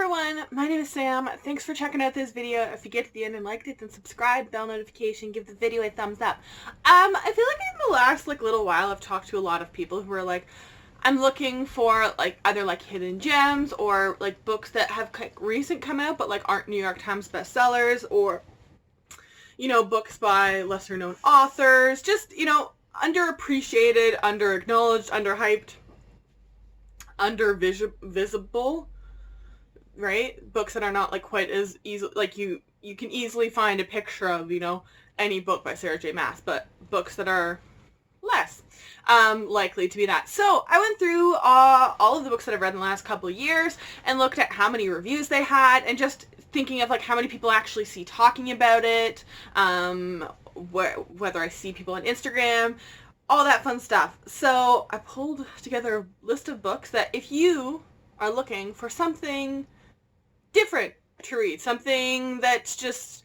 everyone, my name is Sam. Thanks for checking out this video. If you get to the end and liked it, then subscribe, bell notification, give the video a thumbs up. I feel like in the last little while I've talked to a lot of people who are like, I'm looking for either hidden gems or books that have recent come out but aren't New York Times bestsellers, or books by lesser known authors, just underappreciated, underacknowledged, underhyped, undervisible, right? Books that are not quite as easy, you can easily find a picture of, any book by Sarah J. Maas, but books that are less likely to be that. So I went through all of the books that I've read in the last couple of years and looked at how many reviews they had, and just thinking of how many people actually see talking about it, whether I see people on Instagram, all that fun stuff. So I pulled together a list of books that if you are looking for something different to read, something that's just,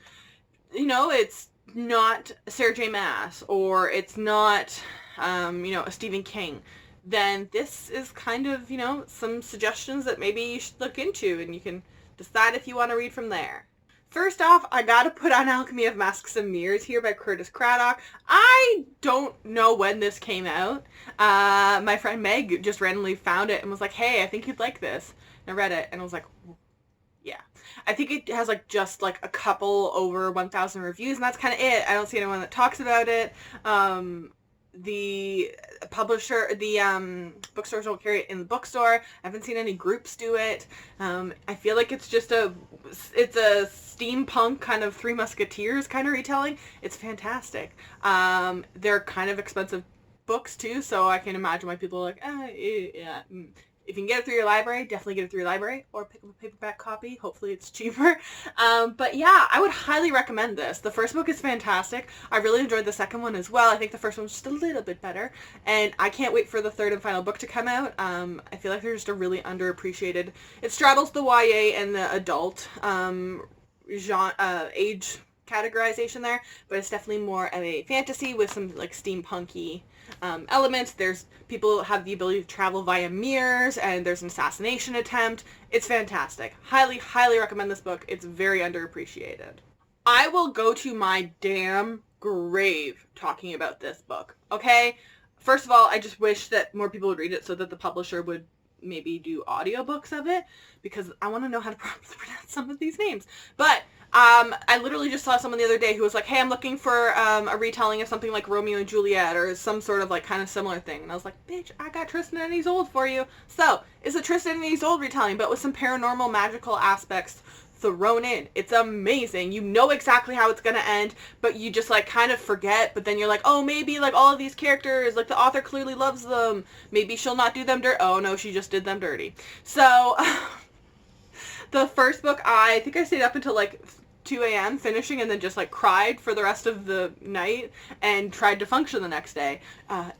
it's not Sarah J. Maas, or it's not, a Stephen King, then this is kind of, some suggestions that maybe you should look into, and you can decide if you want to read from there. First off, I gotta put on Alchemy of Masks and Mirrors here by Curtis Craddock. I don't know when this came out. My friend Meg just randomly found it and was like, hey, I think you'd like this. And I read it and I was like, yeah. I think it has just a couple over 1,000 reviews, and that's kind of it. I don't see anyone that talks about it. The publisher, the bookstores don't carry it in the bookstore. I haven't seen any groups do it. I feel like it's just it's a steampunk kind of Three Musketeers kind of retelling. It's fantastic. They're kind of expensive books too, so I can imagine why people are like, yeah. If you can get it through your library, definitely get it through your library, or pick up a paperback copy. Hopefully it's cheaper. But yeah, I would highly recommend this. The first book is fantastic. I really enjoyed the second one as well. I think the first one was just a little bit better, and I can't wait for the third and final book to come out. I feel like they're just a really underappreciated. It straddles the YA and the adult genre, age categorization there, but it's definitely more of a fantasy with some steampunky elements. There's people have the ability to travel via mirrors, and there's an assassination attempt. It's fantastic. Highly recommend this book. It's very underappreciated. I will go to my damn grave talking about this book, okay? First of all, I just wish that more people would read it so that the publisher would maybe do audiobooks of it, because I want to know how to properly pronounce some of these names. But I literally just saw someone the other day who was like, hey, I'm looking for a retelling of something like Romeo and Juliet, or some sort of kind of similar thing. And I was like, bitch, I got Tristan and Hes Old for you. So it's a Tristan and Hes Old retelling, but with some paranormal magical aspects thrown in. It's amazing. You know exactly how it's gonna end, but you just kind of forget. But then you're like, oh, maybe all of these characters, the author clearly loves them. Maybe she'll not do them dirty. Oh no, she just did them dirty. So the first book, I think I stayed up until 2 a.m. finishing, and then just cried for the rest of the night and tried to function the next day.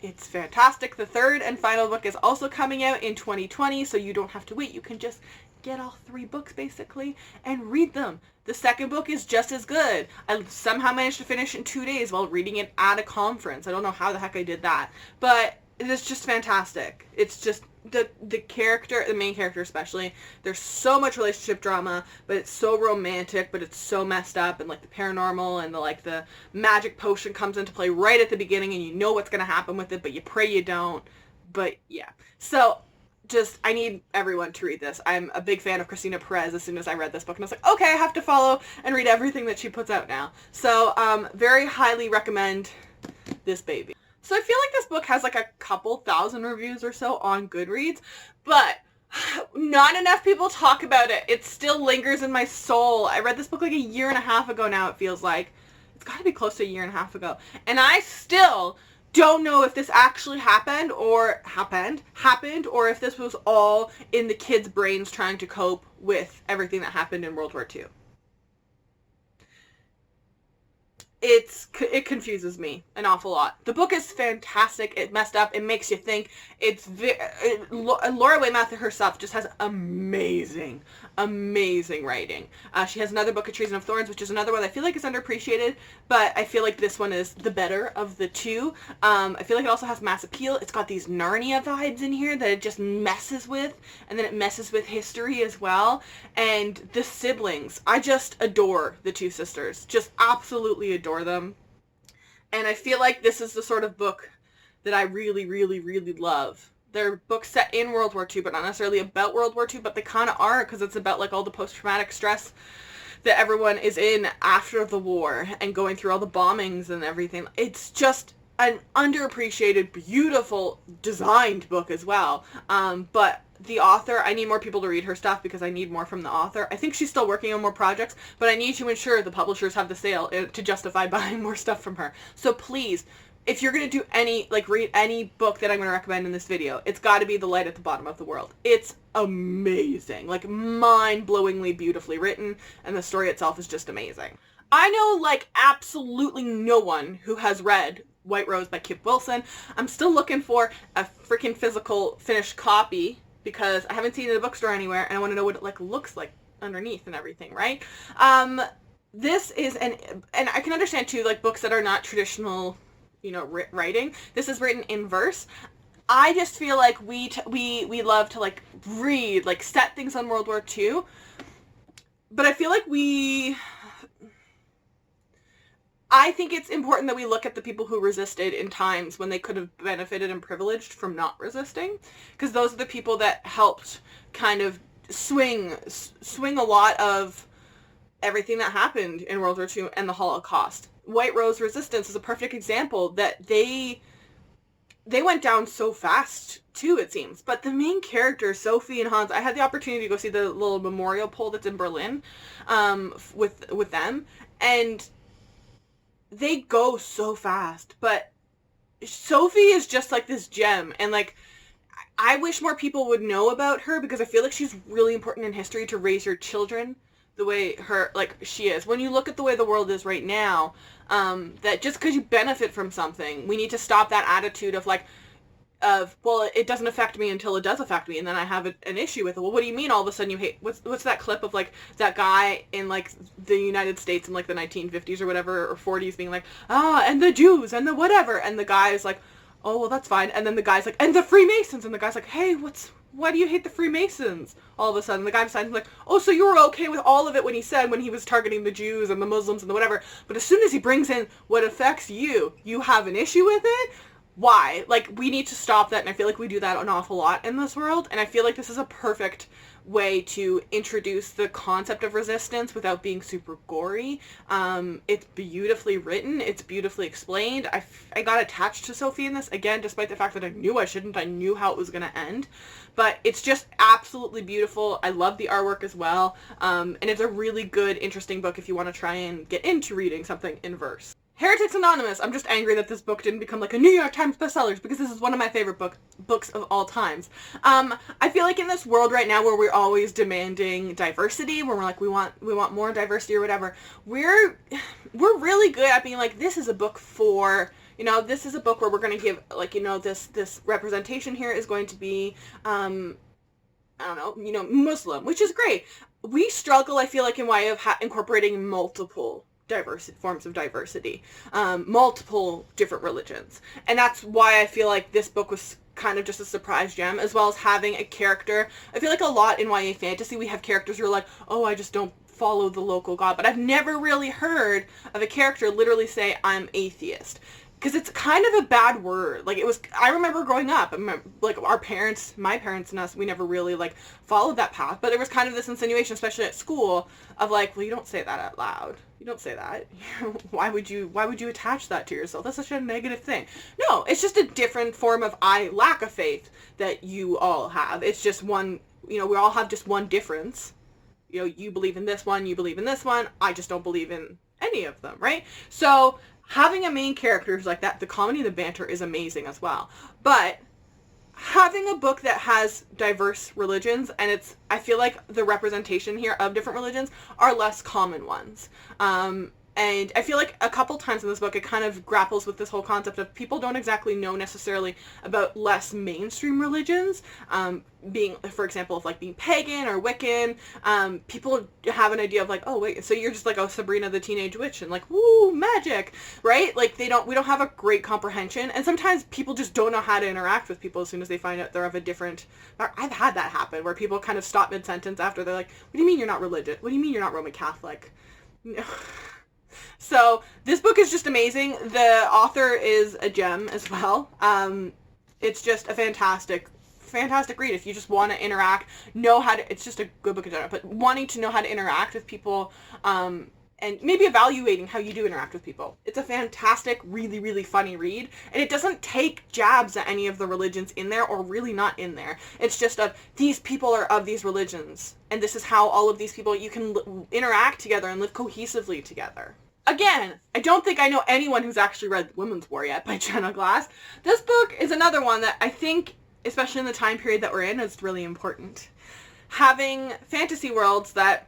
It's fantastic. The third and final book is also coming out in 2020, so you don't have to wait. You can just get all 3 books basically and read them. The second book is just as good. I somehow managed to finish in 2 days while reading it at a conference. I don't know how the heck I did that, but it's just fantastic. It's just the character, the main character especially, there's so much relationship drama, but it's so romantic, but it's so messed up, and the paranormal and the magic potion comes into play right at the beginning, and you know what's going to happen with it, but you pray you don't. But yeah, so just, I need everyone to read this. I'm a big fan of Christina Perez as soon as I read this book, and I was like, okay, I have to follow and read everything that she puts out now. So very highly recommend this baby. So I feel like this book has a couple thousand reviews or so on Goodreads, but not enough people talk about it. It still lingers in my soul. I read this book a year and a half ago now, it feels like. It's got to be close to a year and a half ago. And I still don't know if this actually happened, or if this was all in the kids' brains trying to cope with everything that happened in World War II. it confuses me an awful lot. The book is fantastic. It messed up. It makes you think. Laura Weymouth herself just has amazing writing. She has another book, A Treason of Thorns, which is another one I feel like is underappreciated, but I feel like this one is the better of the two. I feel like it also has mass appeal. It's got these Narnia vibes in here that it just messes with, and then it messes with history as well. And the siblings, I just adore the two sisters. Just absolutely adore them. And I feel like this is the sort of book that I really, really, really love. They're books set in World War II, but not necessarily about World War II, but they kind of are, because it's about like all the post-traumatic stress that everyone is in after the war and going through all the bombings and everything. It's just an underappreciated, beautiful, designed book as well. But the author, I need more people to read her stuff because I need more from the author. I think she's still working on more projects, but I need to ensure the publishers have the sale to justify buying more stuff from her. So please, if you're going to do read any book that I'm going to recommend in this video, it's got to be The Light at the Bottom of the World. It's amazing. Like, mind-blowingly beautifully written, and the story itself is just amazing. I know, like, absolutely no one who has read White Rose by Kip Wilson. I'm still looking for a freaking physical finished copy because I haven't seen it in a bookstore anywhere, and I want to know what it, like, looks like underneath and everything, right? This is and I can understand, too, like, books that are not traditional, you know, writing. This is written in verse. I just feel like we love to, like, read, like, set things on World War II, but I feel like I think it's important that we look at the people who resisted in times when they could have benefited and privileged from not resisting, because those are the people that helped kind of swing a lot of everything that happened in World War II and the Holocaust. White Rose Resistance is a perfect example that they went down so fast too, it seems. But the main characters, Sophie and Hans, I had the opportunity to go see the little memorial pole that's in Berlin with them, and they go so fast. But Sophie is just like this gem, and like I wish more people would know about her because I feel like she's really important in history to raise your children the way she is. When you look at the way the world is right now, that just because you benefit from something, we need to stop that attitude of well, it doesn't affect me until it does affect me, and then I have an issue with it. Well, what do you mean all of a sudden you hate? What's that clip of like that guy in like the United States in like the 1950s or whatever, or 40s being like, and the Jews and the whatever, and the guy is like, oh well, that's fine, and then the guy's like, and the Freemasons, and the guy's like, hey, why do you hate the Freemasons? All of a sudden, the guy besides him like, oh, so you were okay with all of it when he was targeting the Jews and the Muslims and the whatever, but as soon as he brings in what affects you, you have an issue with it? Why? Like, we need to stop that, and I feel like we do that an awful lot in this world, and I feel like this is a perfect way to introduce the concept of resistance without being super gory. It's beautifully written. It's beautifully explained. I got attached to Sophie in this, again, despite the fact that I knew I shouldn't. I knew how it was going to end. But it's just absolutely beautiful. I love the artwork as well. And it's a really good, interesting book if you want to try and get into reading something in verse. Heretics Anonymous. I'm just angry that this book didn't become like a New York Times bestsellers because this is one of my favorite books of all times. I feel like in this world right now where we're always demanding diversity, where we're like we want more diversity or whatever, we're really good at being like, this is a book for, you know, this is a book where we're going to give, like, you know, this representation here is going to be I don't know, you know, Muslim, which is great. We struggle, I feel like, in YA of incorporating multiple forms of diversity, multiple different religions, and that's why I feel like this book was kind of just a surprise gem, as well as having a character. I feel like a lot in YA fantasy we have characters who are like, oh, I just don't follow the local god, but I've never really heard of a character literally say, I'm atheist. Because it's kind of a bad word. Like, I remember growing up, like, my parents and us, we never really, like, followed that path. But there was kind of this insinuation, especially at school, of like, well, you don't say that out loud. You don't say that. Why would you attach that to yourself? That's such a negative thing. No, it's just a different form of lack of faith that you all have. It's just one, you know, we all have just one difference. You know, you believe in this one, you believe in this one. I just don't believe in any of them, right? So having a main character who's like that, the comedy and the banter is amazing as well. But having a book that has diverse religions, and I feel like the representation here of different religions are less common ones. And And I feel like a couple times in this book it kind of grapples with this whole concept of people don't exactly know necessarily about less mainstream religions, being, for example, of like being pagan or Wiccan. People have an idea of like, oh wait, so you're just like, oh, Sabrina the Teenage Witch and like, woo, magic, right? Like we don't have a great comprehension, and sometimes people just don't know how to interact with people as soon as they find out they're of a different. I've had that happen where people kind of stop mid-sentence after they're like, what do you mean you're not religious? What do you mean you're not Roman Catholic? No. So this book is just amazing. The author is a gem as well. It's just a fantastic read if you just want to interact, know how to, it's just a good book in general, but wanting to know how to interact with people, and maybe evaluating how you do interact with people. It's a fantastic, really, really funny read, and it doesn't take jabs at any of the religions in there, or really not in there. It's just these people are of these religions, and this is how all of these people, you can interact together and live cohesively together. Again, I don't think I know anyone who's actually read Women's War yet by Jenna Glass. This book is another one that I think, especially in the time period that we're in, is really important. Having fantasy worlds that,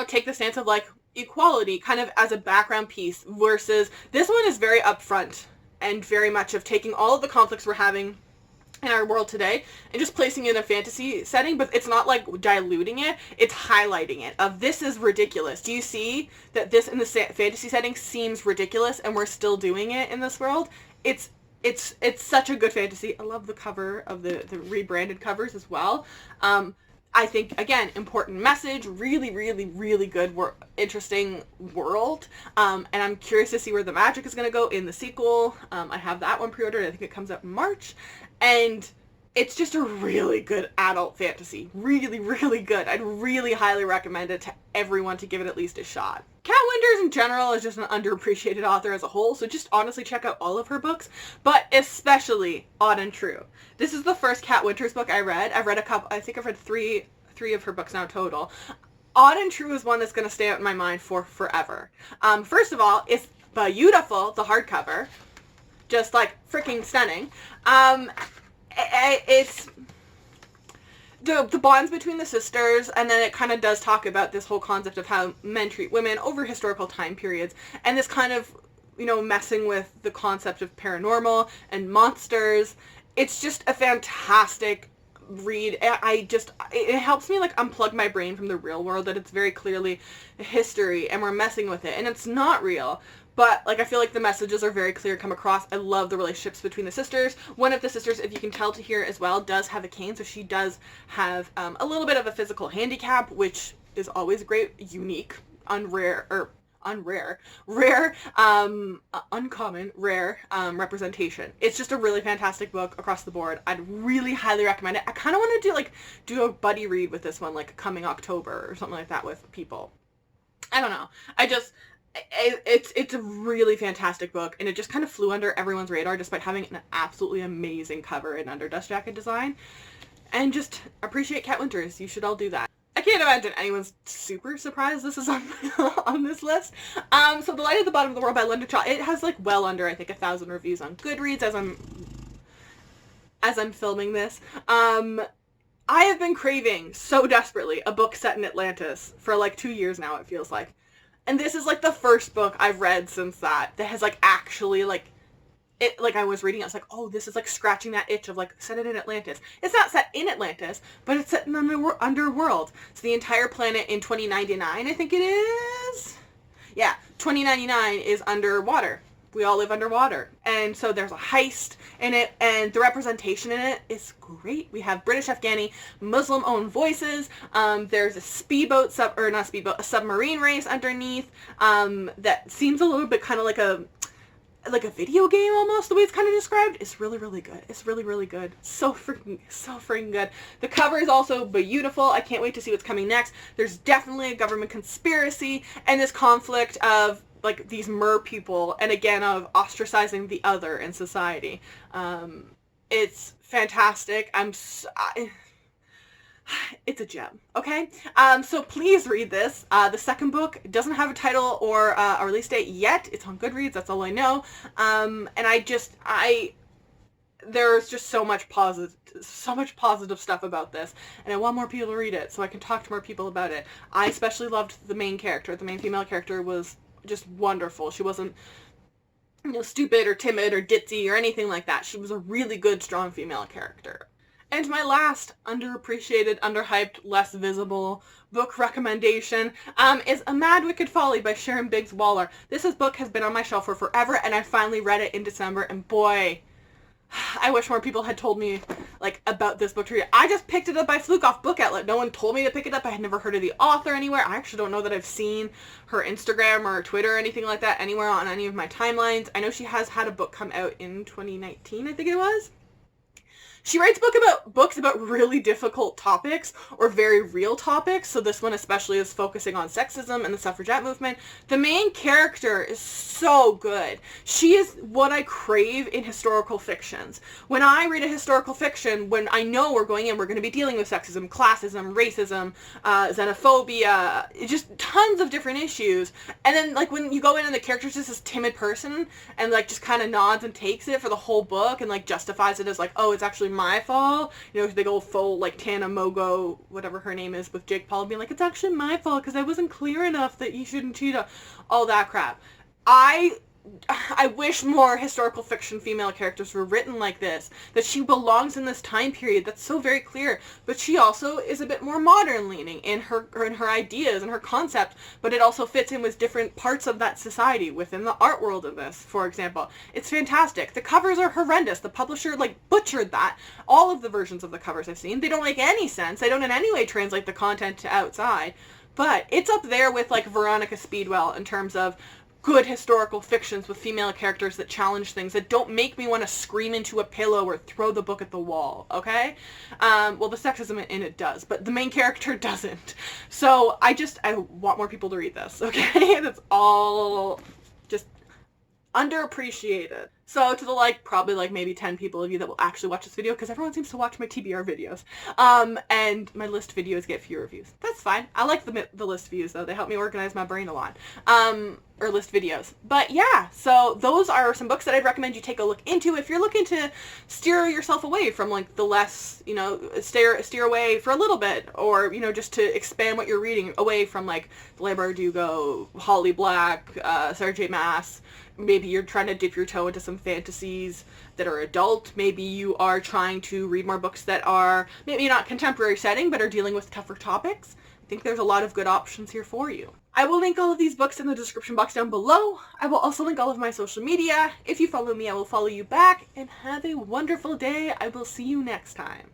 take the stance of like equality kind of as a background piece, versus this one is very upfront and very much of taking all of the conflicts we're having in our world today and just placing it in a fantasy setting, but it's not like diluting it, it's highlighting it of this is ridiculous. Do you see that this in the fantasy setting seems ridiculous and we're still doing it in this world? It's such a good fantasy. I love the cover of the rebranded covers as well. I think, again, important message, really, really, really good, interesting world, and I'm curious to see where the magic is going to go in the sequel. I have that one pre-ordered. I think it comes out in March, and it's just a really good adult fantasy. Really, really good. I'd really highly recommend it to everyone to give it at least a shot. Kat Winters in general is just an underappreciated author as a whole, so just honestly check out all of her books, but especially Odd and True. This is the first Kat Winters book I read. I've read a couple, I think I've read three of her books now total. Odd and True is one that's going to stay out in my mind for forever. First of all, it's beautiful, the hardcover. Just like freaking stunning. It's the bonds between the sisters, and then it kind of does talk about this whole concept of how men treat women over historical time periods, and this kind of, messing with the concept of paranormal and monsters. It's just a fantastic read. It helps me like unplug my brain from the real world, that it's very clearly history and we're messing with it and it's not real, but like I feel like the messages are very clear, come across. I love the relationships between the sisters. One of the sisters, if you can tell to here as well, does have a cane, so she does have a little bit of a physical handicap, which is always great, unique, uncommon, rare representation. It's just a really fantastic book across the board. I'd really highly recommend it. I kind of want to do a buddy read with this one, like coming October or something like that with people. I don't know. It's a really fantastic book, and it just kind of flew under everyone's radar despite having an absolutely amazing cover and under dust jacket design. And just appreciate Kat Winters. You should all do that. I can't imagine anyone's super surprised this is on on this list. So The Light at the Bottom of the World by Linda Shaw. It has like well under, I think, 1,000 reviews on Goodreads as I'm filming this. I have been craving so desperately a book set in Atlantis for like 2 years now, it feels like. And this is like the first book I've read since that has like actually like it, like I was reading, I was like, oh, this is like scratching that itch of like, set it in Atlantis. It's not set in Atlantis, but it's set in the underworld. It's the entire planet in 2099, I think it is. Yeah, 2099 is underwater. We all live underwater. And so there's a heist in it, and the representation in it is great. We have British, Afghani, Muslim-owned voices. There's a a submarine race underneath that seems a little bit kind of like a video game almost, the way it's kind of described. It's really, really good. It's really, really good. So freaking good. The cover is also beautiful. I can't wait to see what's coming next. There's definitely a government conspiracy and this conflict of like these mer people, and again of ostracizing the other in society. It's fantastic. It's a gem, okay? So please read this. The second book doesn't have a title or a release date yet. It's on Goodreads, that's all I know. And there's just so much positive stuff about this, and I want more people to read it so I can talk to more people about it. I especially loved the main character. The main female character was just wonderful. She wasn't, stupid or timid or ditzy or anything like that. She was a really good, strong female character. And my last underappreciated, underhyped, less visible book recommendation is A Mad Wicked Folly by Sharon Biggs Waller. This book has been on my shelf for forever, and I finally read it in December, and boy, I wish more people had told me, about this book to read. I just picked it up by fluke off Book Outlet. No one told me to pick it up. I had never heard of the author anywhere. I actually don't know that I've seen her Instagram or Twitter or anything like that anywhere on any of my timelines. I know she has had a book come out in 2019, I think it was. She writes books about really difficult topics, or very real topics, so this one especially is focusing on sexism and the suffragette movement. The main character is so good. She is what I crave in historical fictions. When I read a historical fiction, when I know we're going to be dealing with sexism, classism, racism, xenophobia, just tons of different issues, and then, when you go in and the character's just this timid person, and, just kind of nods and takes it for the whole book, and, justifies it as, oh, it's actually my fault, they go full, Tana Mogo, whatever her name is, with Jake Paul being it's actually my fault because I wasn't clear enough that you shouldn't cheat on, all that crap. I wish more historical fiction female characters were written like this, that she belongs in this time period that's so very clear, but she also is a bit more modern leaning in her ideas and her concept, but it also fits in with different parts of that society within the art world of this, for example. It's fantastic. The covers are horrendous. The publisher, butchered that. All of the versions of the covers I've seen, they don't make any sense. They don't in any way translate the content to outside, but it's up there with, Veronica Speedwell in terms of good historical fictions with female characters that challenge things, that don't make me want to scream into a pillow or throw the book at the wall, okay? Well, the sexism in it does, but the main character doesn't. So I want more people to read this, okay? That's all just underappreciated. So to the probably maybe 10 people of you that will actually watch this video, because everyone seems to watch my TBR videos, and my list videos get few reviews. That's fine. I like the list views though. They help me organize my brain a lot. Or list videos. But yeah, so those are some books that I'd recommend you take a look into if you're looking to steer yourself away from the less, steer away for a little bit, or, just to expand what you're reading away from Leigh Bardugo, Holly Black, Sarah J. Maas. Maybe you're trying to dip your toe into some fantasies that are adult. Maybe you are trying to read more books that are maybe not contemporary setting, but are dealing with tougher topics. I think there's a lot of good options here for you. I will link all of these books in the description box down below. I will also link all of my social media. If you follow me, I will follow you back. And have a wonderful day. I will see you next time.